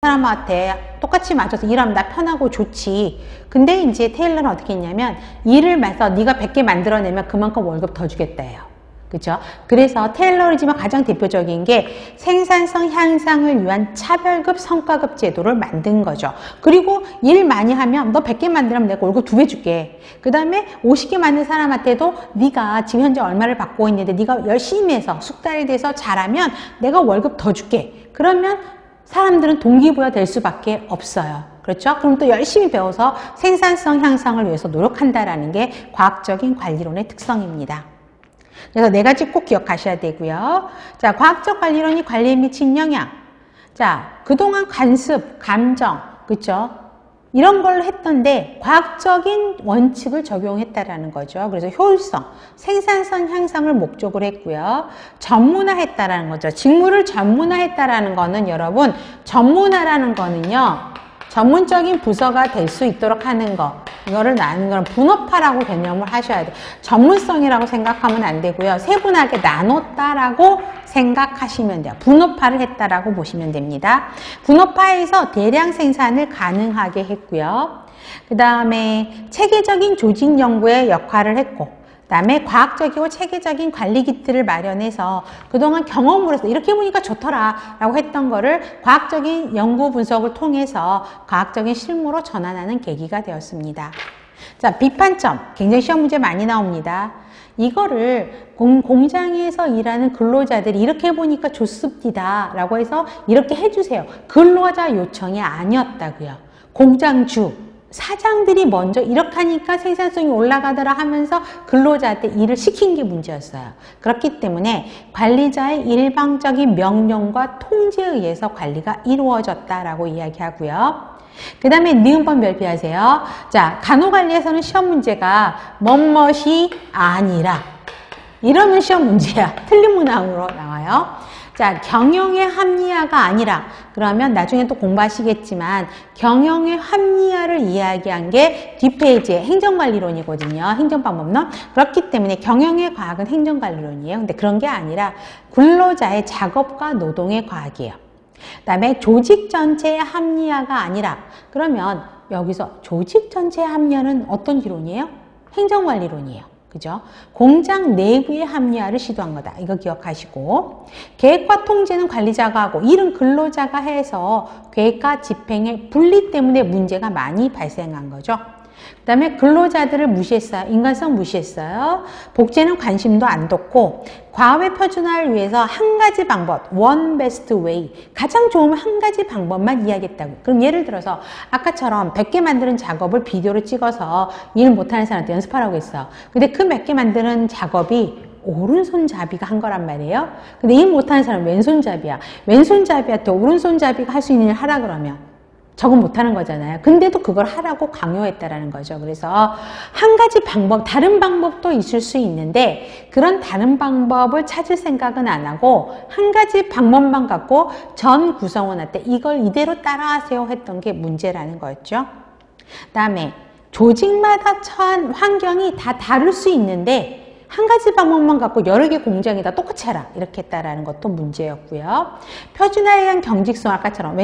사람한테 똑같이 맞춰서 일하면 나 편하고 좋지. 근데 이제 테일러는 어떻게 했냐면 일을 해서 네가 100개 만들어내면 그만큼 월급 더 주겠다예요. 그죠? 그래서 테일러리즘의 가장 대표적인 게 생산성 향상을 위한 차별급 성과급 제도를 만든 거죠. 그리고 일 많이 하면 너 100개 만들면 내가 월급 2배 줄게. 그 다음에 50개 만든 사람한테도 네가 지금 현재 얼마를 받고 있는데 네가 열심히 해서 숙달이 돼서 잘하면 내가 월급 더 줄게. 그러면 사람들은 동기부여 될 수밖에 없어요. 그렇죠? 그럼 또 열심히 배워서 생산성 향상을 위해서 노력한다라는 게 과학적인 관리론의 특성입니다. 그래서 4가지 꼭 기억하셔야 되고요. 자, 과학적 관리론이 관리에 미친 영향. 자, 그동안 관습, 감정, 그렇죠? 이런 걸 했던데 과학적인 원칙을 적용했다라는 거죠. 그래서 효율성, 생산성 향상을 목적으로 했고요. 전문화했다라는 거죠. 직무를 전문화했다라는 거는 여러분, 전문화라는 거는요. 전문적인 부서가 될 수 있도록 하는 거. 이거를 나누는 건 분업화라고 개념을 하셔야 돼요. 전문성이라고 생각하면 안 되고요. 세분하게 나눴다라고 생각하시면 돼요. 분업화를 했다라고 보시면 됩니다. 분업화해서 대량 생산을 가능하게 했고요. 그 다음에 체계적인 조직 연구의 역할을 했고, 그 다음에 과학적이고 체계적인 관리 기틀을 마련해서 그동안 경험으로 해서 이렇게 해보니까 좋더라 라고 했던 거를 과학적인 연구 분석을 통해서 과학적인 실무로 전환하는 계기가 되었습니다. 자, 비판점. 굉장히 시험 문제 많이 나옵니다. 이거를 공장에서 일하는 근로자들이 이렇게 해보니까 좋습니다 라고 해서 이렇게 해주세요. 근로자 요청이 아니었다고요. 공장주. 사장들이 먼저 이렇게 하니까 생산성이 올라가더라 하면서 근로자한테 일을 시킨 게 문제였어요. 그렇기 때문에 관리자의 일방적인 명령과 통제에 의해서 관리가 이루어졌다라고 이야기하고요. 그 다음에 니은번 별표하세요. 자, 간호관리에서는 시험 문제가 멋멋이 아니라 이러면 시험 문제야. 틀린 문항으로 나와요. 자, 경영의 합리화가 아니라 그러면 나중에 또 공부하시겠지만 경영의 합리화를 이야기한 게 뒷페이지에 행정관리론이거든요. 행정방법론. 그렇기 때문에 경영의 과학은 행정관리론이에요. 근데 그런 게 아니라 근로자의 작업과 노동의 과학이에요. 그 다음에 조직 전체의 합리화가 아니라 그러면 여기서 조직 전체의 합리화는 어떤 이론이에요? 행정관리론이에요. 그죠? 공장 내부의 합리화를 시도한 거다. 이거 기억하시고 계획과 통제는 관리자가 하고 일은 근로자가 해서 계획과 집행의 분리 때문에 문제가 많이 발생한 거죠. 그 다음에 근로자들을 무시했어요. 인간성 무시했어요. 복제는 관심도 안 뒀고 과외 표준화를 위해서 한 가지 방법, one best way, 가장 좋은 한 가지 방법만 이야기했다고. 그럼 예를 들어서 아까처럼 100개 만드는 작업을 비디오로 찍어서 일 못하는 사람한테 연습하라고 했어. 근데 그 몇 개 만드는 작업이 오른손잡이가 한 거란 말이에요. 근데 일 못하는 사람은 왼손잡이야. 왼손잡이한테 오른손잡이가 할 수 있는 일 하라 그러면 저건 못하는 거잖아요. 근데도 그걸 하라고 강요했다라는 거죠. 그래서 한 가지 방법, 다른 방법도 있을 수 있는데 그런 다른 방법을 찾을 생각은 안 하고 한 가지 방법만 갖고 전 구성원한테 이걸 이대로 따라하세요 했던 게 문제라는 거였죠. 그다음에 조직마다 처한 환경이 다 다를 수 있는데 한 가지 방법만 갖고 여러 개 공장에다 똑같이 해라 이렇게 했다라는 것도 문제였고요. 표준화에 의한 경직성 아까처럼